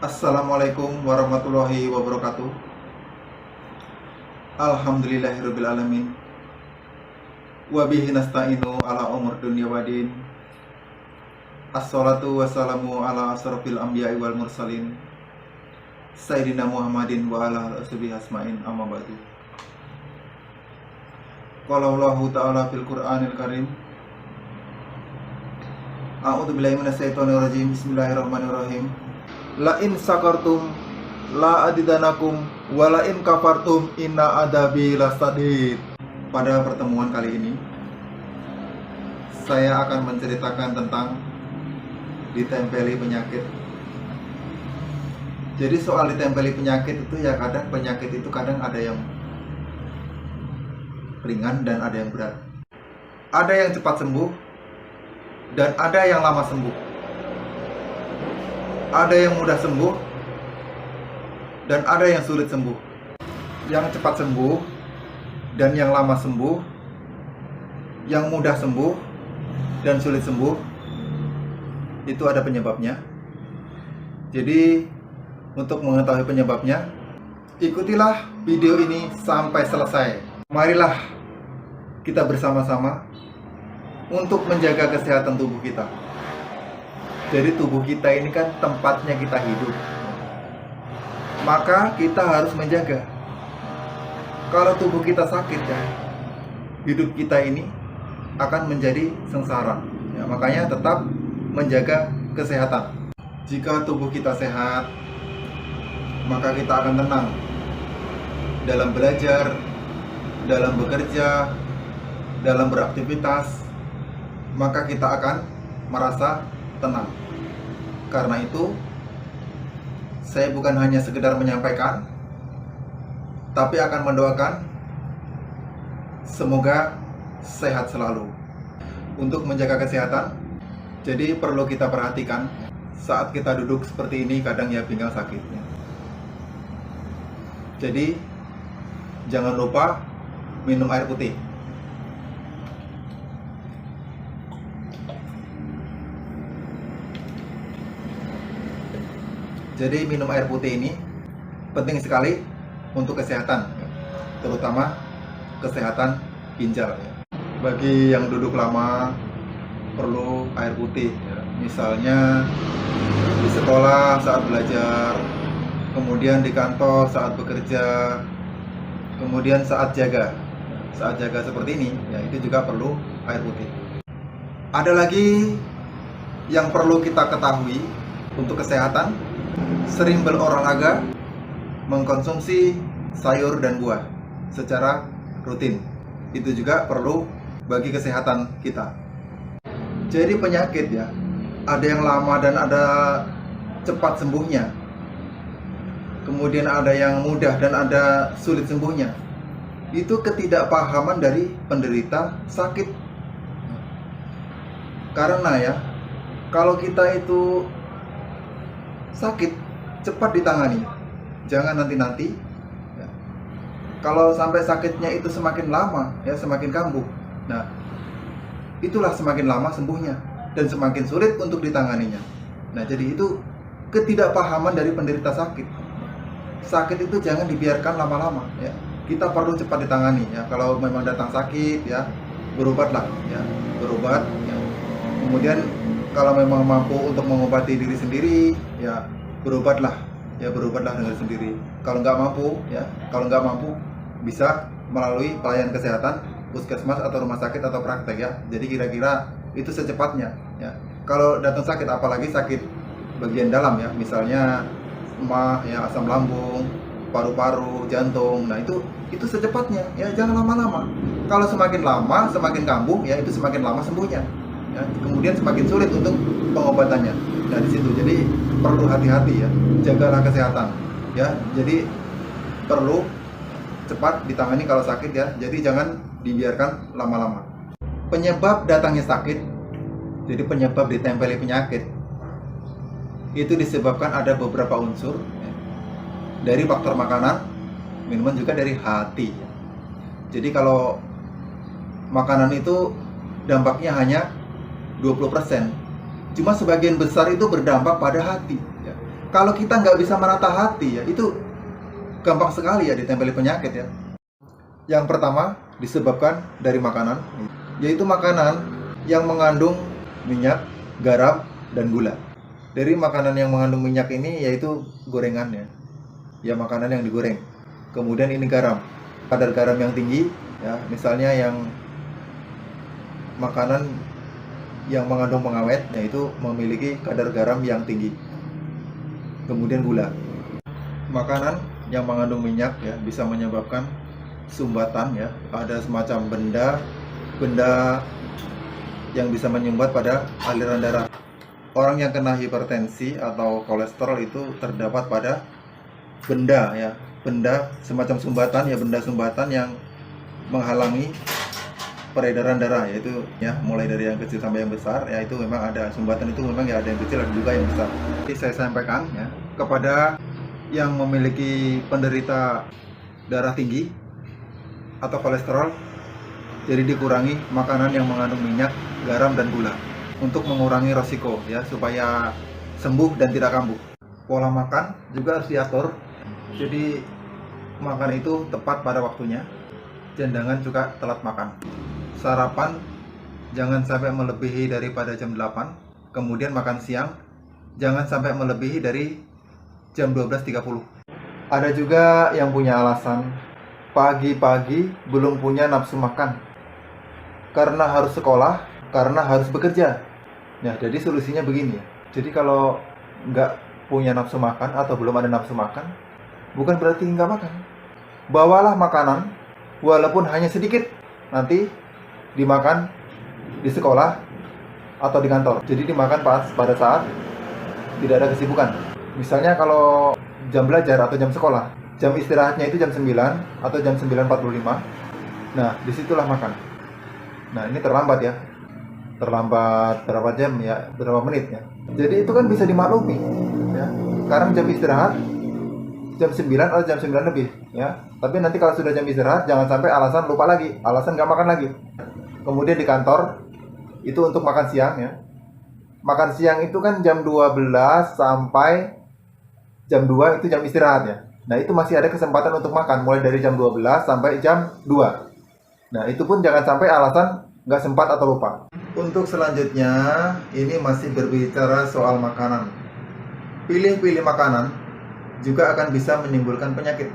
Assalamualaikum warahmatullahi wabarakatuh. Alhamdulillahirabbil alamin. Wa bihi nasta'inu ala umur dunya wadin. Assalatu wassalamu ala asrofil anbiya'i wal mursalin. Sayyidina Muhammadin wa ala ashabihi asma'in amma ba'du. Qala Allahu ta'ala fil Qur'anil Karim. A'udzu billahi minasyaitonir rajim. Bismillahirrahmanirrahim. La in sakartum la adidanakum wa la in kafartum inna adabi lasadid. Pada pertemuan kali ini saya akan menceritakan tentang ditempeli penyakit. Jadi soal ditempeli penyakit itu ya kadang penyakit itu kadang ada yang ringan dan ada yang berat. Ada yang cepat sembuh dan ada yang lama sembuh. Ada yang mudah sembuh dan ada yang sulit sembuh. Yang cepat sembuh dan yang lama sembuh, yang mudah sembuh dan sulit sembuh, itu ada penyebabnya. Jadi untuk mengetahui penyebabnya, ikutilah video ini sampai selesai. Marilah kita bersama-sama untuk menjaga kesehatan tubuh kita. Jadi tubuh kita ini kan tempatnya kita hidup, maka kita harus menjaga. Kalau tubuh kita sakit ya, hidup kita ini akan menjadi sengsara ya, makanya tetap menjaga kesehatan. Jika tubuh kita sehat, maka kita akan tenang dalam belajar, dalam bekerja, dalam beraktivitas, maka kita akan merasa tenang. Karena itu saya bukan hanya sekedar menyampaikan, tapi akan mendoakan semoga sehat selalu. Untuk menjaga kesehatan, jadi perlu kita perhatikan saat kita duduk seperti ini, kadang ya pinggang sakitnya. Jadi jangan lupa minum air putih. Jadi minum air putih ini penting sekali untuk kesehatan, terutama kesehatan ginjal. Bagi yang duduk lama perlu air putih. Misalnya di sekolah saat belajar, kemudian di kantor saat bekerja, kemudian saat jaga seperti ini, ya itu juga perlu air putih. Ada lagi yang perlu kita ketahui untuk kesehatan. Sering berolahraga, mengkonsumsi sayur dan buah secara rutin, itu juga perlu bagi kesehatan kita. Jadi penyakit ya, ada yang lama dan ada cepat sembuhnya, kemudian ada yang mudah dan ada sulit sembuhnya. Itu ketidakpahaman dari penderita sakit. Karena ya, kalau kita itu sakit, cepat ditangani, jangan nanti-nanti ya. Kalau sampai sakitnya itu semakin lama ya, semakin kambuh, nah itulah semakin lama sembuhnya dan semakin sulit untuk ditanganinya. Nah jadi itu ketidakpahaman dari penderita sakit. Sakit itu jangan dibiarkan lama-lama ya, kita perlu cepat ditangani ya. Kalau memang datang sakit ya, berobatlah ya, berobat ya. Kemudian kalau memang mampu untuk mengobati diri sendiri, ya berobatlah dengan sendiri. Kalau nggak mampu, bisa melalui pelayanan kesehatan, puskesmas atau rumah sakit atau praktek ya. Jadi kira-kira itu secepatnya ya. Kalau datang sakit, apalagi sakit bagian dalam ya, misalnya emah ya, asam lambung, paru-paru, jantung, nah itu secepatnya ya, jangan lama-lama. Kalau semakin lama, semakin kambuh ya, itu semakin lama sembuhnya. Ya, kemudian semakin sulit untuk pengobatannya. Nah di situ jadi perlu hati-hati ya, jagalah kesehatan ya. Jadi perlu cepat ditangani kalau sakit ya. Jadi jangan dibiarkan lama-lama. Penyebab datangnya sakit, jadi penyebab ditempeli penyakit, itu disebabkan ada beberapa unsur ya. Dari faktor makanan, minuman, juga dari hati. Jadi kalau makanan itu dampaknya hanya 20%. Cuma sebagian besar itu berdampak pada hati ya. Kalau kita nggak bisa menata hati ya, itu gampang sekali ya ditempeli penyakit ya. Yang pertama disebabkan dari makanan, yaitu makanan yang mengandung minyak, garam, dan gula. Dari makanan yang mengandung minyak ini yaitu gorengannya, ya makanan yang digoreng. Kemudian ini garam, kadar garam yang tinggi, ya misalnya yang makanan yang mengandung pengawet, yaitu memiliki kadar garam yang tinggi. Kemudian gula, makanan yang mengandung minyak ya bisa menyebabkan sumbatan ya, ada semacam benda yang bisa menyumbat pada aliran darah. Orang yang kena hipertensi atau kolesterol itu terdapat pada benda ya, benda semacam sumbatan ya, benda sumbatan yang menghalangi peredaran darah, yaitu ya mulai dari yang kecil sampai yang besar ya, itu memang ada sumbatan, itu memang ya ada yang kecil ada juga yang besar. Jadi saya sampaikan ya kepada yang memiliki penderita darah tinggi atau kolesterol, jadi dikurangi makanan yang mengandung minyak, garam, dan gula untuk mengurangi resiko ya, supaya sembuh dan tidak kambuh. Pola makan juga harus diatur, jadi makan itu tepat pada waktunya, jangan juga telat makan. Sarapan jangan sampai melebihi daripada jam 8, kemudian makan siang jangan sampai melebihi dari jam 12.30. Ada juga yang punya alasan pagi-pagi belum punya nafsu makan karena harus sekolah, karena harus bekerja. Nah, jadi solusinya begini ya. Jadi kalau nggak punya nafsu makan atau belum ada nafsu makan, bukan berarti nggak makan. Bawalah makanan, walaupun hanya sedikit, nanti dimakan di sekolah atau di kantor. Jadi dimakan pada saat tidak ada kesibukan. Misalnya kalau jam belajar atau jam sekolah, jam istirahatnya itu jam 9 atau jam 9.45. Nah, disitulah makan. Nah, ini terlambat ya. Terlambat berapa jam ya, berapa menit ya. Jadi itu kan bisa dimaklumi ya. Sekarang jam istirahat jam 9 atau jam 9 lebih ya. Tapi nanti kalau sudah jam istirahat jangan sampai alasan lupa lagi, alasan nggak makan lagi. Kemudian di kantor itu untuk makan siang ya. Makan siang itu kan jam 12 sampai jam 2 itu jam istirahat ya. Nah, itu masih ada kesempatan untuk makan mulai dari jam 12 sampai jam 2. Nah, itu pun jangan sampai alasan nggak sempat atau lupa. Untuk selanjutnya, ini masih berbicara soal makanan. Pilih-pilih makanan juga akan bisa menimbulkan penyakit.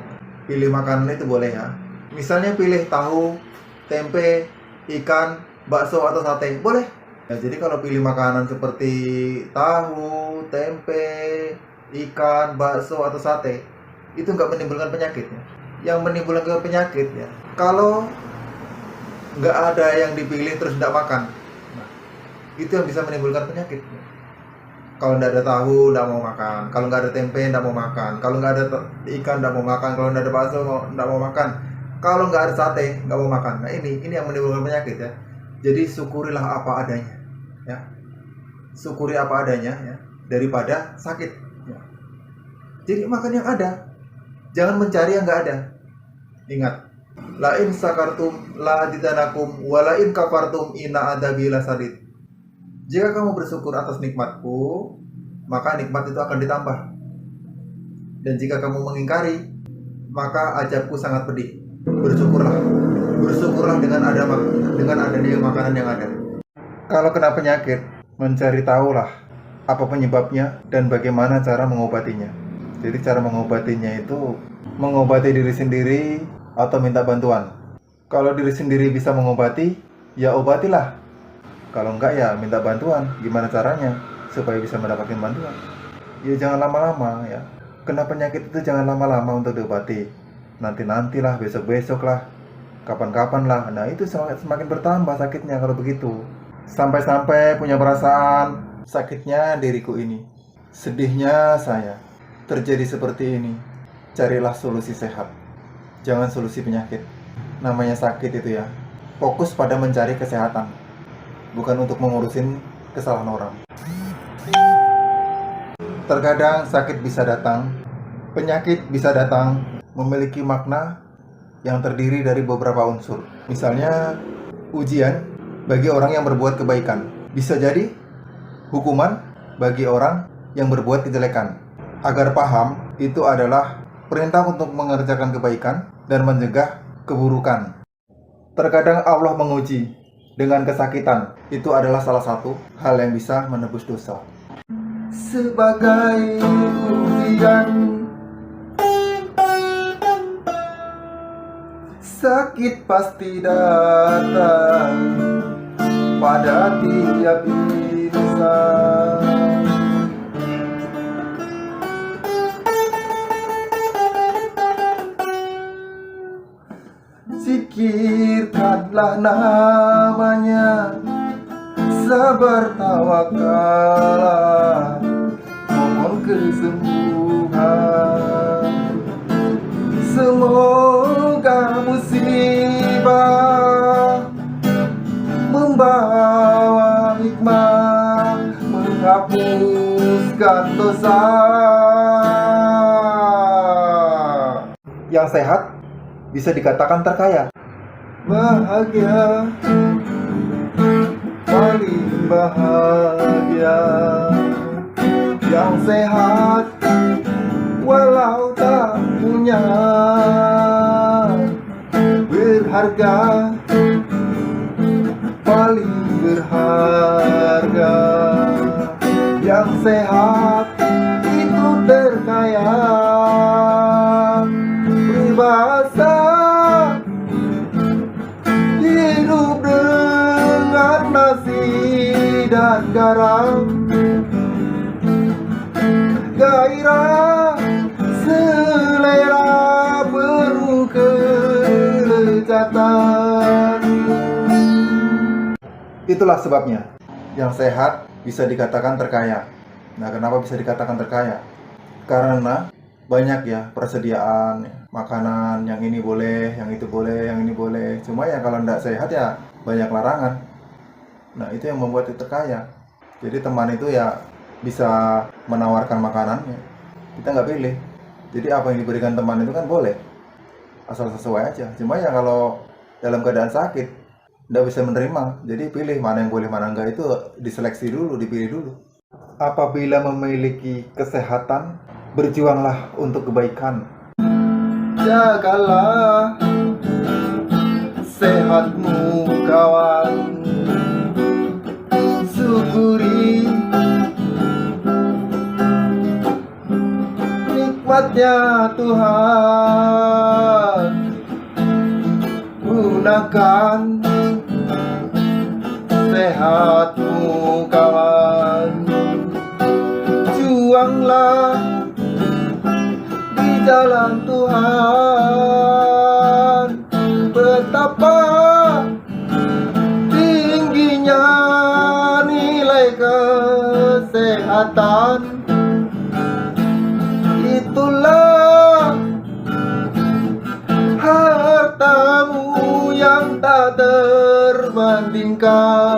Pilih makanan itu boleh ya. Misalnya pilih tahu, tempe, ikan, bakso atau sate, boleh. Ya, jadi kalau pilih makanan seperti tahu, tempe, ikan, bakso atau sate, itu nggak menimbulkan penyakit ya. Yang menimbulkan penyakit ya, kalau nggak ada yang dipilih terus nggak makan, nah, itu yang bisa menimbulkan penyakit. Kalau nggak ada tahu nggak mau makan, kalau nggak ada tempe nggak mau makan, kalau nggak ada ikan nggak mau makan, kalau nggak ada bakso nggak mau makan, kalau nggak ada sate nggak mau makan. Nah, ini yang menimbulkan penyakit ya. Jadi syukurilah apa adanya ya, syukuri apa adanya ya, daripada sakit ya. Jadi makan yang ada, jangan mencari yang nggak ada. Ingat, la in sakartum la azidannakum wa la in kafartum inna adzabi lasadid. Jika kamu bersyukur atas nikmatku, maka nikmat itu akan ditambah. Dan jika kamu mengingkari, maka azabku sangat pedih. Bersyukurlah. Bersyukurlah dengan adanya makanan yang ada. Kalau kena penyakit, mencari tahulah apa penyebabnya dan bagaimana cara mengobatinya. Jadi cara mengobatinya itu mengobati diri sendiri atau minta bantuan. Kalau diri sendiri bisa mengobati, ya obatilah. Kalau enggak ya minta bantuan. Gimana caranya supaya bisa mendapatkan bantuan? Ya jangan lama-lama ya. Kena penyakit itu jangan lama-lama untuk diobati. Nanti-nantilah, besok-besok lah, kapan-kapan lah. Nah, itu semakin bertambah sakitnya kalau begitu. Sampai-sampai punya perasaan sakitnya diriku ini, sedihnya saya terjadi seperti ini. Carilah solusi sehat, jangan solusi penyakit. Namanya sakit itu ya, fokus pada mencari kesehatan, bukan untuk mengurusin kesalahan orang. Terkadang sakit bisa datang, penyakit bisa datang, memiliki makna yang terdiri dari beberapa unsur. Misalnya ujian bagi orang yang berbuat kebaikan, bisa jadi hukuman bagi orang yang berbuat kejelekan. Agar paham, itu adalah perintah untuk mengerjakan kebaikan dan mencegah keburukan. Terkadang Allah menguji dengan kesakitan. Itu adalah salah satu hal yang bisa menebus dosa. Sebagai ujian, sakit pasti datang pada tiap insan. Zikirkanlah namanya, sabar tawakalah, mohon kesembuhan. Semoga musibah membawa hikmah, menghapuskan dosa. Yang sehat bisa dikatakan terkaya. Bahagia, paling bahagia. Yang sehat walau tak punya, berharga, paling berharga. Yang sehat itu terkaya. Berbahasa hidup dengan nasi dan garam, gairah selera penuh kelezatan. Itulah sebabnya yang sehat bisa dikatakan terkaya. Nah, kenapa bisa dikatakan terkaya? Karena banyak ya persediaan makanan, yang ini boleh, yang itu boleh, yang ini boleh. Cuma ya kalau tidak sehat ya banyak larangan. Nah, itu yang membuat itu terkaya. Jadi teman itu ya bisa menawarkan makanannya, kita nggak pilih. Jadi apa yang diberikan teman itu kan boleh, asal sesuai aja. Cuma ya kalau dalam keadaan sakit nggak bisa menerima, jadi pilih mana yang boleh mana enggak, itu diseleksi dulu, dipilih dulu. Apabila memiliki kesehatan, berjuanglah untuk kebaikan. Jagalah sehatmu kawan, syukuri nikmatnya Tuhan. Gunakan sehatmu kawan, juanglah di jalan Tuhan. Betapa tingginya nilai kesehatan, itulah hartamu yang tak terbandingkan.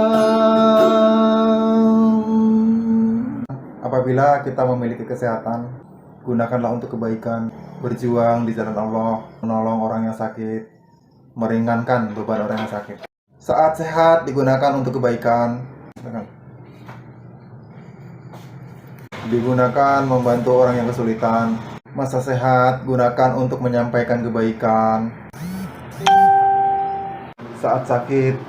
Apabila kita memiliki kesehatan, gunakanlah untuk kebaikan, berjuang di jalan Allah, menolong orang yang sakit, meringankan beban orang yang sakit. Saat sehat digunakan untuk kebaikan, digunakan membantu orang yang kesulitan. Masa sehat gunakan untuk menyampaikan kebaikan. Saat sakit,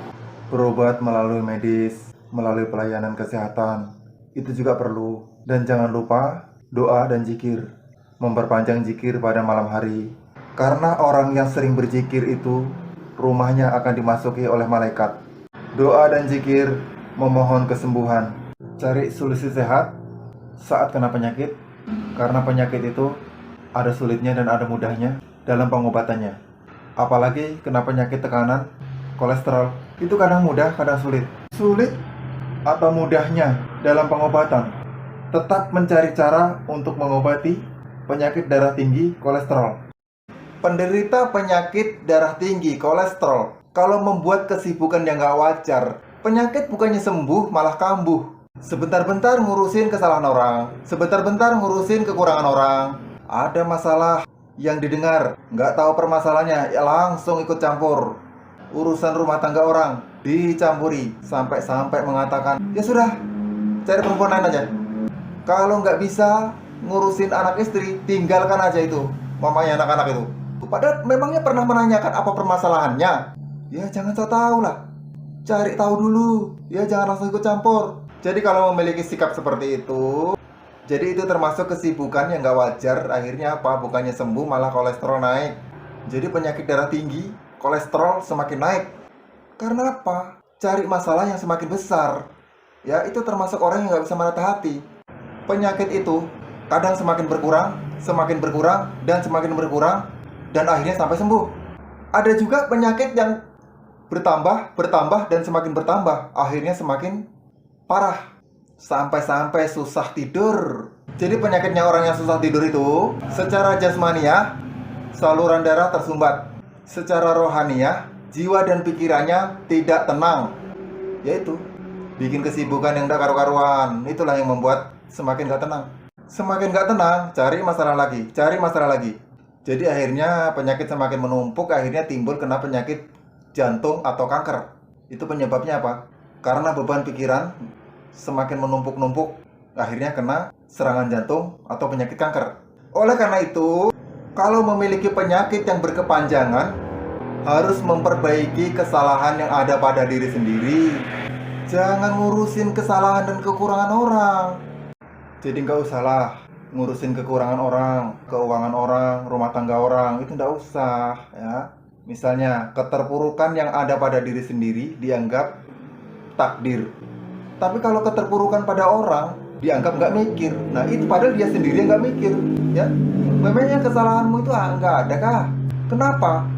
berobat melalui medis, melalui pelayanan kesehatan, itu juga perlu. Dan jangan lupa doa dan zikir, memperpanjang zikir pada malam hari. Karena orang yang sering berzikir itu rumahnya akan dimasuki oleh malaikat. Doa dan zikir memohon kesembuhan. Cari solusi sehat saat kena penyakit, karena penyakit itu ada sulitnya dan ada mudahnya dalam pengobatannya. Apalagi kena penyakit tekanan, kolesterol, itu kadang mudah, kadang sulit. Sulit atau mudahnya dalam pengobatan, tetap mencari cara untuk mengobati penyakit darah tinggi, kolesterol. Penderita penyakit darah tinggi, kolesterol, kalau membuat kesibukan yang gak wajar, penyakit bukannya sembuh, malah kambuh. Sebentar-bentar ngurusin kesalahan orang, sebentar-bentar ngurusin kekurangan orang. Ada masalah yang didengar, nggak tahu permasalahannya, ya langsung ikut campur. Urusan rumah tangga orang dicampuri, sampai-sampai mengatakan, ya sudah, cari perempuan lain aja. Kalau nggak bisa ngurusin anak istri, tinggalkan aja itu mamanya anak-anak itu. Padahal memangnya pernah menanyakan apa permasalahannya? Ya jangan so tau lah, cari tahu dulu. Ya jangan langsung ikut campur. Jadi kalau memiliki sikap seperti itu, jadi itu termasuk kesibukan yang gak wajar. Akhirnya apa? Bukannya sembuh malah kolesterol naik. Jadi penyakit darah tinggi, kolesterol semakin naik. Karena apa? Cari masalah yang semakin besar. Ya itu termasuk orang yang gak bisa menata hati. Penyakit itu kadang semakin berkurang, dan semakin berkurang, dan akhirnya sampai sembuh. Ada juga penyakit yang bertambah, dan semakin bertambah, akhirnya semakin parah. Sampai-sampai susah tidur. Jadi penyakitnya orang yang susah tidur itu, secara jasmaniah, saluran darah tersumbat. Secara rohaniah, jiwa dan pikirannya tidak tenang. Yaitu, bikin kesibukan yang gak karu-karuan. Itulah yang membuat semakin gak tenang. Semakin gak tenang, cari masalah lagi. Jadi akhirnya penyakit semakin menumpuk, akhirnya timbul kena penyakit jantung atau kanker. Itu penyebabnya apa? Karena beban pikiran semakin menumpuk-numpuk, akhirnya kena serangan jantung atau penyakit kanker. Oleh karena itu, kalau memiliki penyakit yang berkepanjangan, harus memperbaiki kesalahan yang ada pada diri sendiri. Jangan ngurusin kesalahan dan kekurangan orang. Jadi nggak usah lah ngurusin kekurangan orang, keuangan orang, rumah tangga orang, itu nggak usah ya. Misalnya keterpurukan yang ada pada diri sendiri dianggap takdir. Tapi kalau keterpurukan pada orang dianggap nggak mikir. Nah itu padahal dia sendiri yang nggak mikir ya. Memangnya kesalahanmu itu nggak ada kah? Kenapa?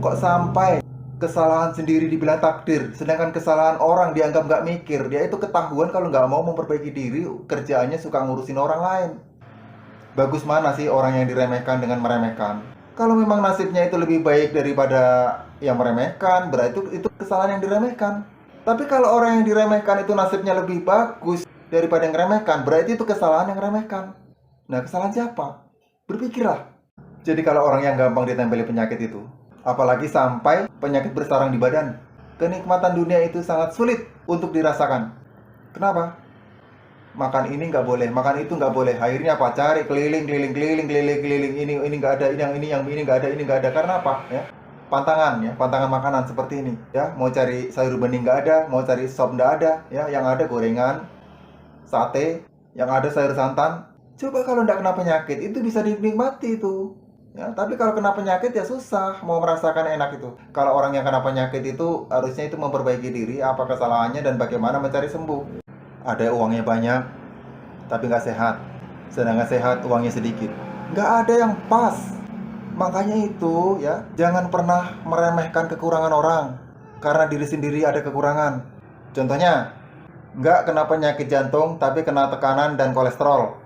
Kok sampai kesalahan sendiri dibilang takdir, sedangkan kesalahan orang dianggap nggak mikir? Dia itu ketahuan kalau nggak mau memperbaiki diri, kerjaannya suka ngurusin orang lain. Bagus mana sih orang yang diremehkan dengan meremehkan? Kalau memang nasibnya itu lebih baik daripada yang meremehkan, berarti itu kesalahan yang diremehkan. Tapi kalau orang yang diremehkan itu nasibnya lebih bagus daripada yang meremehkan, berarti itu kesalahan yang meremehkan. Nah kesalahan siapa? Berpikirlah. Jadi kalau orang yang gampang ditempeli penyakit itu, apalagi sampai penyakit bersarang di badan, kenikmatan dunia itu sangat sulit untuk dirasakan. Kenapa? Makan ini nggak boleh, makan itu nggak boleh. Akhirnya apa? Cari keliling. Ini nggak ada, ini nggak ada. Karena apa? Ya, pantangan makanan seperti ini. Ya, mau cari sayur bening nggak ada, mau cari sop nggak ada. Ya, yang ada gorengan, sate, yang ada sayur santan. Coba kalau nggak kena penyakit, itu bisa dinikmati itu. Ya, tapi kalau kena penyakit ya susah mau merasakan enak itu. Kalau orang yang kena penyakit itu harusnya itu memperbaiki diri, apa kesalahannya dan bagaimana mencari sembuh. Ada uangnya banyak, tapi nggak sehat. Sedangkan sehat uangnya sedikit. Nggak ada yang pas. Makanya itu ya, jangan pernah meremehkan kekurangan orang, karena diri sendiri ada kekurangan. Contohnya, nggak kena penyakit jantung, tapi kena tekanan dan kolesterol.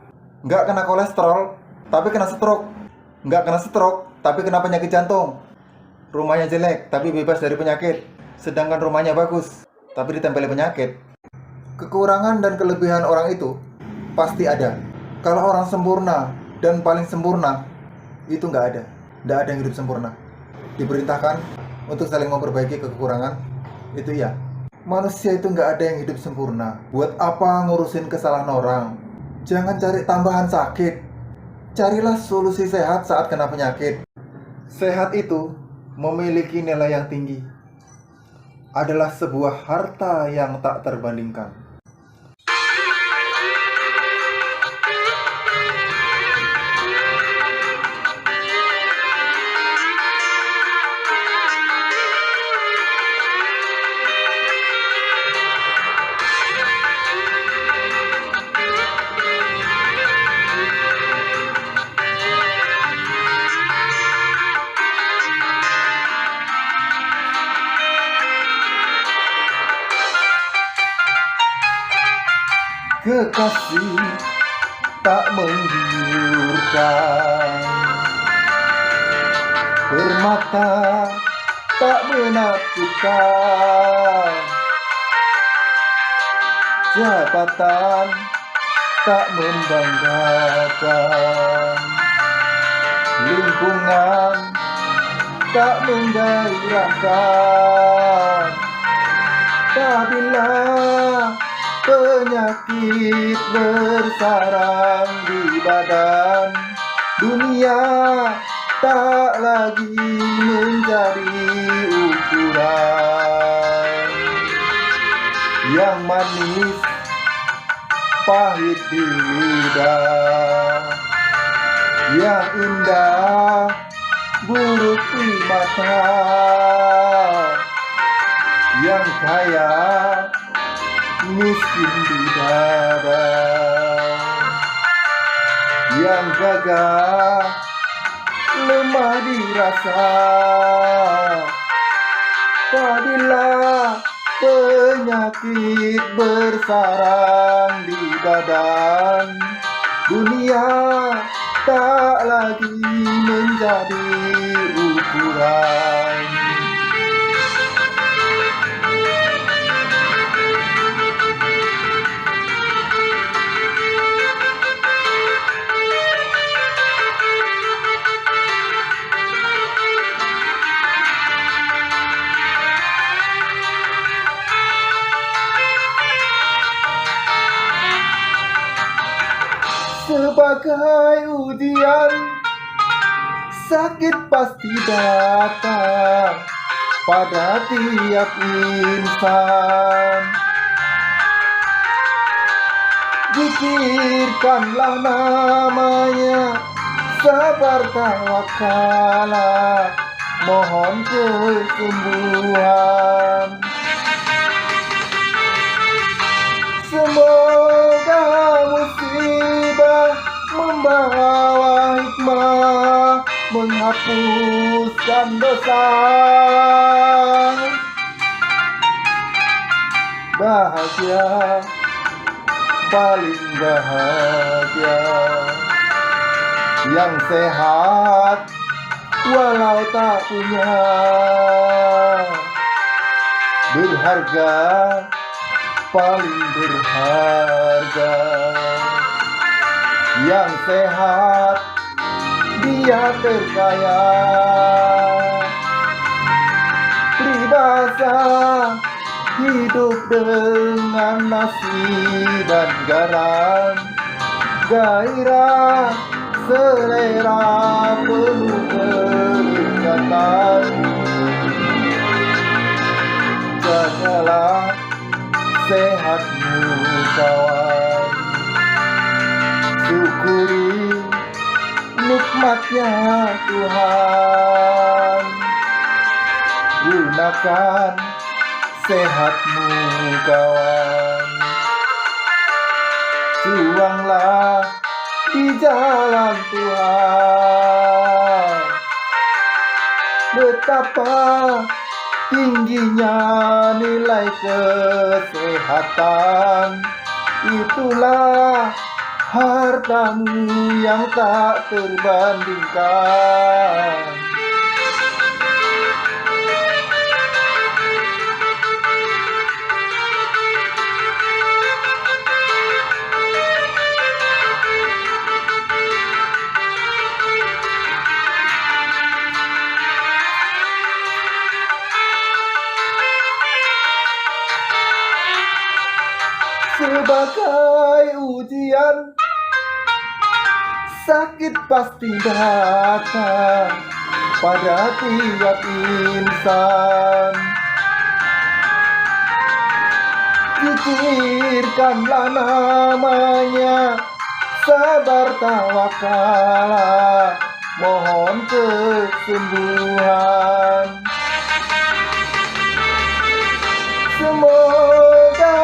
Nggak kena kolesterol, tapi kena stroke. Nggak kena stroke, tapi kena penyakit jantung. Rumahnya jelek, tapi bebas dari penyakit. Sedangkan rumahnya bagus, tapi ditempeli penyakit. Kekurangan dan kelebihan orang itu pasti ada. Kalau orang sempurna dan paling sempurna, itu nggak ada. Nggak ada yang hidup sempurna. Diperintahkan untuk saling memperbaiki kekurangan, itu ya. Manusia itu nggak ada yang hidup sempurna. Buat apa ngurusin kesalahan orang? Jangan cari tambahan sakit. Carilah solusi sehat saat kena penyakit. Sehat itu memiliki nilai yang tinggi. Adalah sebuah harta yang tak terbandingkan. Kekasih tak menggiurkan, permata tak menakjubkan, jabatan tak membanggakan, lingkungan tak menggairahkan. Apabila penyakit bersarang di badan. Dunia tak lagi menjadi ukuran. Yang manis pahit di lidah, yang indah buruk di mata, yang kaya miskin di dada, yang gagah lemah dirasa. Apabila penyakit bersarang di badan, dunia tak lagi menjadi ukuran. Sebagai ujian, sakit pasti datang pada tiap insan. Zikirkanlah namanya, sabar tawakal, mohon kesembuhan. Semoga musibah membawa hikmah, menghapuskan dosa. Bahagia, paling bahagia, yang sehat walau tak punya, berharga, paling berharga. Yang sehat dia terkaya, peribahasa hidup dengan nasi dan garam, gairah selera penuh kenikmatan. Jagalah sehatmu kawan, syukuri nikmatnya Tuhan. Gunakan sehatmu kawan, juanglah di jalan Tuhan. Betapa tingginya nilai kesehatan, itulah hartamu yang tak terbandingkan. Sebagai ujian, sakit pasti datang pada tiap insan. Zikirkanlah namanya, sabar tawakal, mohon kesembuhan. Semoga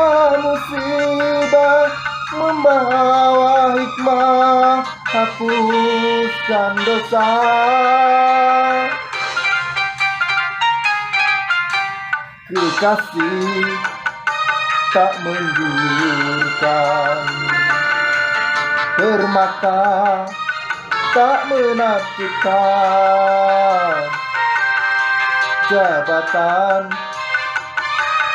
musibah membawa hikmah, hapuskan dosa. Kekasih tak menggiurkan, permata tak menakjubkan, jabatan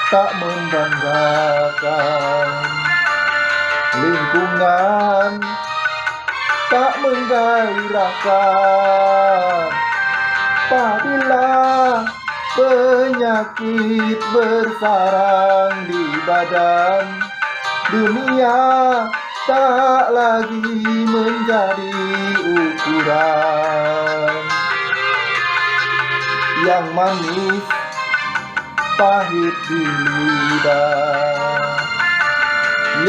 tak membanggakan, lingkungan tak menggairahkan. Apabila penyakit bersarang di badan, Dunia tak lagi menjadi ukuran yang manis pahit di lidah,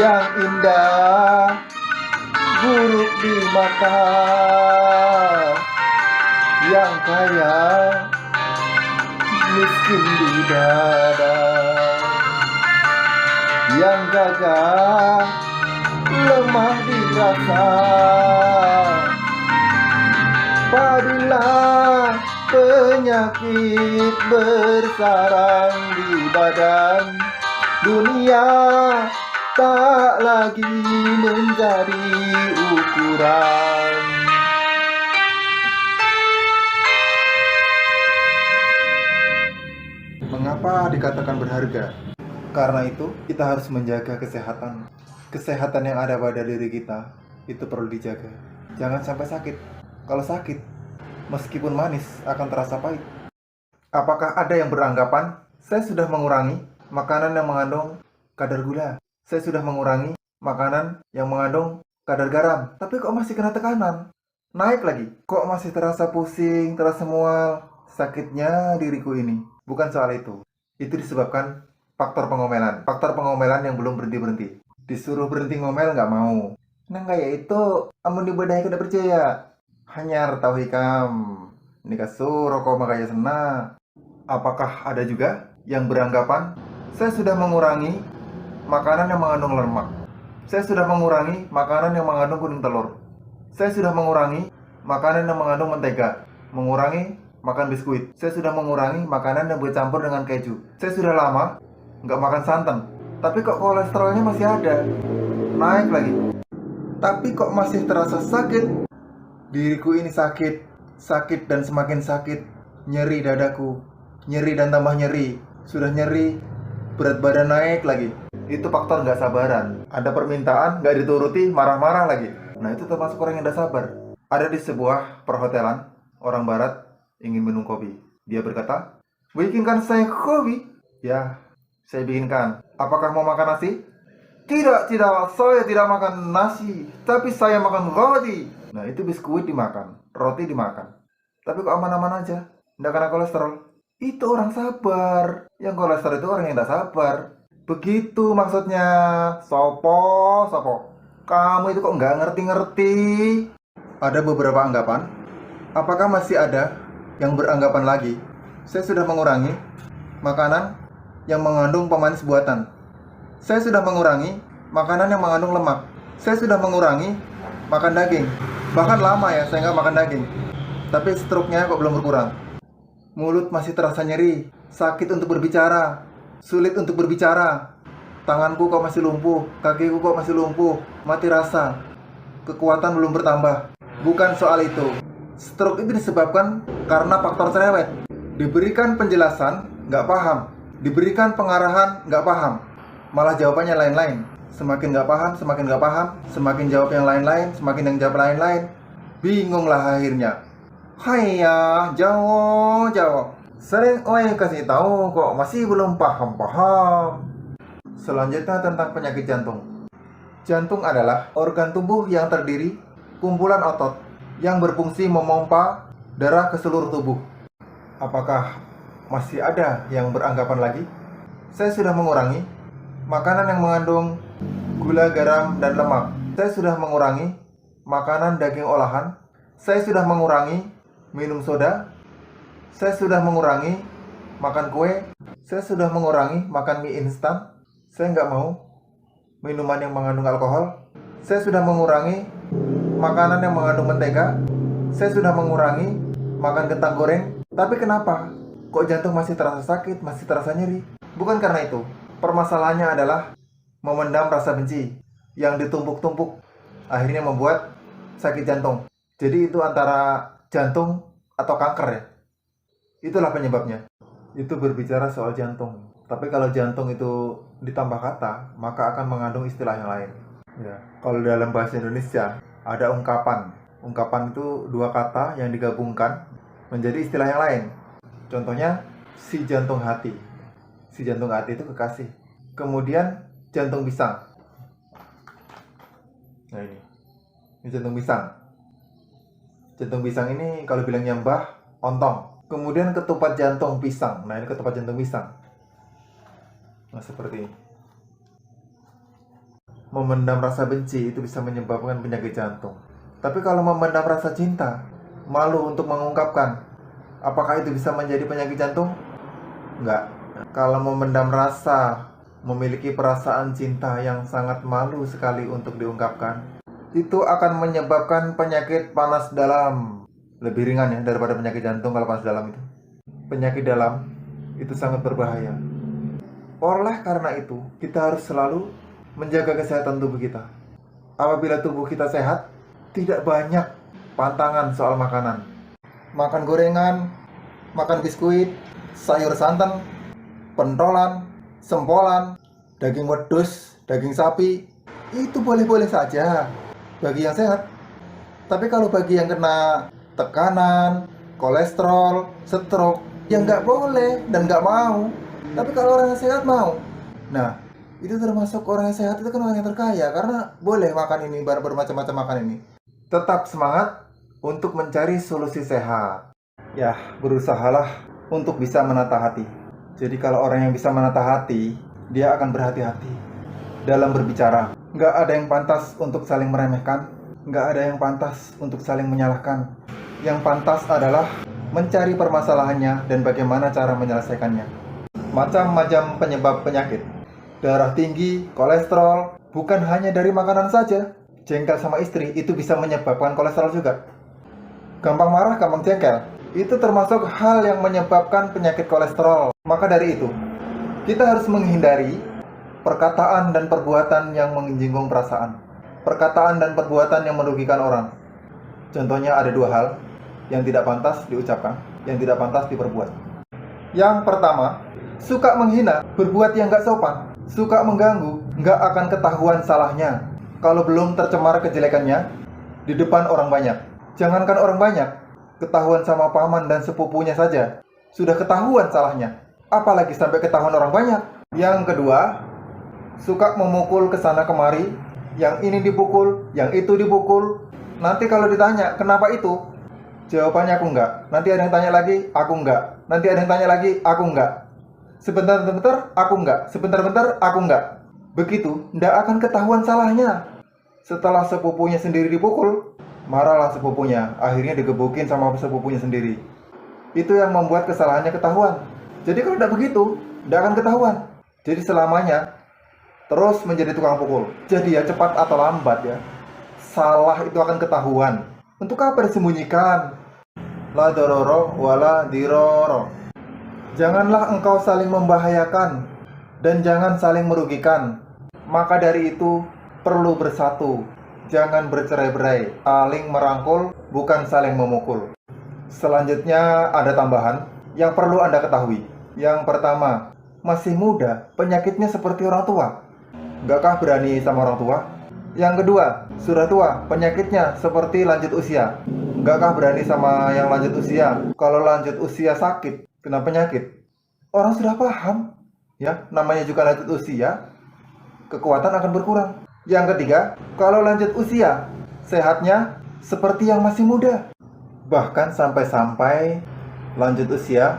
yang indah buruk di mata, yang kaya miskin di dada, yang gagah lemah dirasa. Apabila penyakit bersarang di badan, dunia tak lagi menjadi ukuran. Mengapa dikatakan berharga? Karena itu kita harus menjaga kesehatan. Kesehatan yang ada pada diri kita itu perlu dijaga. Jangan sampai sakit. Kalau sakit, meskipun manis akan terasa pahit. Apakah ada yang beranggapan saya sudah mengurangi makanan yang mengandung kadar gula, saya sudah mengurangi makanan yang mengandung kadar garam, tapi kok masih kena tekanan? Naik lagi, kok masih terasa pusing, terasa mual, sakitnya diriku ini. Bukan soal itu. Itu disebabkan faktor pengomelan. Faktor pengomelan yang belum berhenti-berhenti. Disuruh berhenti ngomel nggak mau. Nah kayak itu, amun dibedahi kada percaya. Hanyar tahu hikam. Ini kasur rokok makanya senang. Apakah ada juga yang beranggapan saya sudah mengurangi makanan yang mengandung lemak. Saya sudah mengurangi makanan yang mengandung kuning telur. Saya sudah mengurangi makanan yang mengandung mentega. Mengurangi makan biskuit. Saya sudah mengurangi makanan yang bercampur dengan keju. Saya sudah lama nggak makan santan. Tapi kok kolesterolnya masih ada. Naik lagi. Tapi kok masih terasa sakit. Diriku ini sakit. Sakit dan semakin sakit. Nyeri dadaku. Nyeri dan tambah nyeri. Sudah nyeri, berat badan naik lagi. Itu faktor nggak sabaran. Ada permintaan, nggak dituruti, marah-marah lagi. Nah itu termasuk orang yang nggak sabar. Ada di sebuah perhotelan, orang barat ingin minum kopi. Dia berkata, bikinkan saya kopi. Ya, saya bikinkan. Apakah mau makan nasi? Tidak, saya tidak makan nasi. Tapi saya makan roti. Nah itu biskuit dimakan, roti dimakan. Tapi kok aman-aman aja, nggak kena kolesterol. Itu orang sabar. Yang kolesterol itu orang yang tidak sabar. Begitu maksudnya. Sopo. Kamu itu kok nggak ngerti-ngerti. Ada beberapa anggapan. Apakah masih ada yang beranggapan lagi saya sudah mengurangi makanan yang mengandung pemanis buatan. Saya sudah mengurangi makanan yang mengandung lemak. Saya sudah mengurangi makan daging. Bahkan lama ya saya nggak makan daging. Tapi stroke-nya kok belum berkurang. Mulut masih terasa nyeri, sakit untuk berbicara, sulit untuk berbicara. Tanganku kok masih lumpuh, kakiku kok masih lumpuh, mati rasa. Kekuatan belum bertambah. Bukan soal itu. Stroke itu disebabkan karena faktor cerewet. Diberikan penjelasan, nggak paham. Diberikan pengarahan, nggak paham. Malah jawabannya lain-lain. Semakin nggak paham, semakin nggak paham. Semakin jawab yang lain-lain, semakin yang jawab lain-lain. Bingunglah akhirnya. Haiya, jawab. Sering kasih tahu kok masih belum paham. Selanjutnya tentang penyakit jantung. Jantung adalah organ tubuh yang terdiri kumpulan otot yang berfungsi memompa darah ke seluruh tubuh. Apakah masih ada yang beranggapan lagi? Saya sudah mengurangi makanan yang mengandung gula, garam, dan lemak. Saya sudah mengurangi makanan daging olahan. Saya sudah mengurangi minum soda. Saya sudah mengurangi makan kue. Saya sudah mengurangi makan mie instan. Saya nggak mau minuman yang mengandung alkohol. Saya sudah mengurangi makanan yang mengandung mentega. Saya sudah mengurangi makan kentang goreng. Tapi kenapa? Kok jantung masih terasa sakit, masih terasa nyeri? Bukan karena itu. Permasalahannya adalah memendam rasa benci yang ditumpuk-tumpuk. Akhirnya membuat sakit jantung. Jadi itu antara jantung atau kanker ya. Itulah penyebabnya. Itu berbicara soal jantung. Tapi kalau jantung itu ditambah kata, maka akan mengandung istilah yang lain. Ya. Kalau dalam bahasa Indonesia ada ungkapan. Ungkapan itu dua kata yang digabungkan menjadi istilah yang lain. Contohnya si jantung hati. Si jantung hati itu kekasih. Kemudian jantung pisang. Nah ini jantung pisang. Jantung pisang ini kalau bilangnya Mbah, ontong. Kemudian ketupat jantung pisang. Nah ini ketupat jantung pisang. Nah seperti ini. Memendam rasa benci itu bisa menyebabkan penyakit jantung. Tapi kalau memendam rasa cinta, malu untuk mengungkapkan, apakah itu bisa menjadi penyakit jantung? Enggak. Kalau memendam rasa, memiliki perasaan cinta yang sangat malu sekali untuk diungkapkan, itu akan menyebabkan penyakit panas dalam. Lebih ringan ya daripada penyakit jantung kalau panas dalam itu. Penyakit dalam itu sangat berbahaya. Oleh karena itu, kita harus selalu menjaga kesehatan tubuh kita. Apabila tubuh kita sehat, tidak banyak pantangan soal makanan. Makan gorengan, makan biskuit, sayur santan, pentolan, sempolan, daging wedus, daging sapi, itu boleh-boleh saja bagi yang sehat. Tapi kalau bagi yang kena tekanan, kolesterol, stroke, ya nggak boleh dan nggak mau. Tapi kalau orang yang sehat mau. Nah, itu termasuk orang yang sehat itu kan orang yang terkaya karena boleh makan ini, bermacam-macam makan ini. Tetap semangat untuk mencari solusi sehat. Ya, berusahalah untuk bisa menata hati. Jadi kalau orang yang bisa menata hati, dia akan berhati-hati dalam berbicara. Nggak ada yang pantas untuk saling meremehkan, nggak ada yang pantas untuk saling menyalahkan. Yang pantas adalah mencari permasalahannya dan bagaimana cara menyelesaikannya. Macam-macam penyebab penyakit, darah tinggi, kolesterol, bukan hanya dari makanan saja. Jengkel sama istri itu bisa menyebabkan kolesterol juga. Gampang marah, gampang jengkel, itu termasuk hal yang menyebabkan penyakit kolesterol. Maka dari itu, kita harus menghindari perkataan dan perbuatan yang menyinggung perasaan. Perkataan dan perbuatan yang merugikan orang. Contohnya ada dua hal yang tidak pantas diucapkan, yang tidak pantas diperbuat. Yang pertama, suka menghina, berbuat yang gak sopan, suka mengganggu, nggak akan ketahuan salahnya kalau belum tercemar kejelekannya di depan orang banyak. Jangankan orang banyak, ketahuan sama paman dan sepupunya saja sudah ketahuan salahnya, apalagi sampai ketahuan orang banyak. Yang kedua, suka memukul kesana kemari, yang ini dipukul, yang itu dipukul. Nanti kalau ditanya kenapa itu, jawabannya aku enggak. Nanti ada yang tanya lagi, aku enggak. Nanti ada yang tanya lagi, aku enggak. Sebentar-bentar aku enggak, sebentar-bentar aku enggak. Begitu, ndak akan ketahuan salahnya. Setelah sepupunya sendiri dipukul, marahlah sepupunya. Akhirnya digebukin sama sepupunya sendiri. Itu yang membuat kesalahannya ketahuan. Jadi kalau ndak begitu, ndak akan ketahuan. Jadi selamanya terus menjadi tukang pukul. Jadi ya cepat atau lambat ya, salah itu akan ketahuan. Untuk apa disembunyikan? La dororo wala diroro. Janganlah engkau saling membahayakan dan jangan saling merugikan. Maka dari itu perlu bersatu. Jangan bercerai-berai, saling merangkul, bukan saling memukul. Selanjutnya ada tambahan yang perlu Anda ketahui. Yang pertama, masih muda, penyakitnya seperti orang tua. Gakah berani sama orang tua? Yang kedua, sudah tua, penyakitnya seperti lanjut usia. Gakah berani sama yang lanjut usia? Kalau lanjut usia sakit, kena penyakit, orang sudah paham, ya, namanya juga lanjut usia, kekuatan akan berkurang. Yang ketiga, kalau lanjut usia, sehatnya seperti yang masih muda. Bahkan sampai-sampai lanjut usia,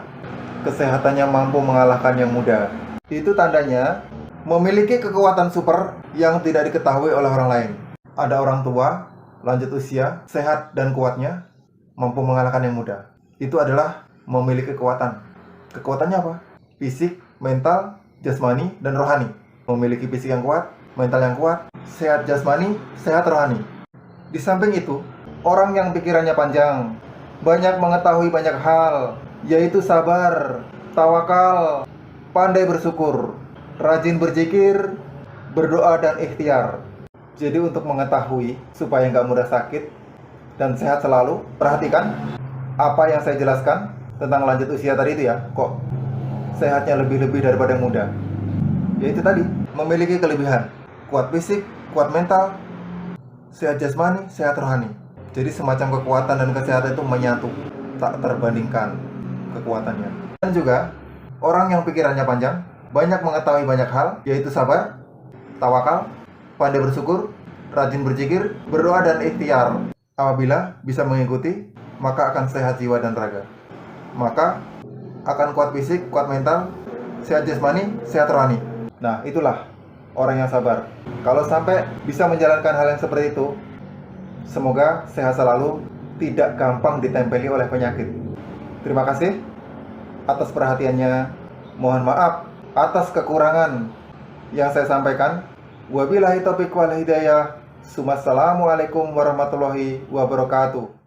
kesehatannya mampu mengalahkan yang muda. Itu tandanya memiliki kekuatan super yang tidak diketahui oleh orang lain. Ada orang tua, lanjut usia, sehat dan kuatnya, mampu mengalahkan yang muda. Itu adalah memiliki kekuatan. Kekuatannya apa? Fisik, mental, jasmani, dan rohani. Memiliki fisik yang kuat, mental yang kuat, sehat jasmani, sehat rohani. Di samping itu, orang yang pikirannya panjang, banyak mengetahui banyak hal, yaitu sabar, tawakal, pandai bersyukur, rajin berzikir, berdoa, dan ikhtiar. Jadi untuk mengetahui supaya nggak mudah sakit dan sehat selalu, perhatikan apa yang saya jelaskan tentang lanjut usia tadi itu ya. Kok sehatnya lebih-lebih daripada yang muda? Yaitu tadi, memiliki kelebihan, kuat fisik, kuat mental, sehat jasmani, sehat rohani. Jadi semacam kekuatan dan kesehatan itu menyatu, tak terbandingkan kekuatannya. Dan juga orang yang pikirannya panjang, banyak mengetahui banyak hal, yaitu sabar, tawakal, pandai bersyukur, rajin berzikir, berdoa dan ikhtiar. Apabila bisa mengikuti, maka akan sehat jiwa dan raga. Maka akan kuat fisik, kuat mental, sehat jasmani, sehat rohani. Nah, itulah orang yang sabar. Kalau sampai bisa menjalankan hal yang seperti itu, semoga sehat selalu, tidak gampang ditempeli oleh penyakit. Terima kasih atas perhatiannya. Mohon maaf atas kekurangan yang saya sampaikan. Wabillahi taufiq wal hidayah. Assalamualaikum warahmatullahi wabarakatuh.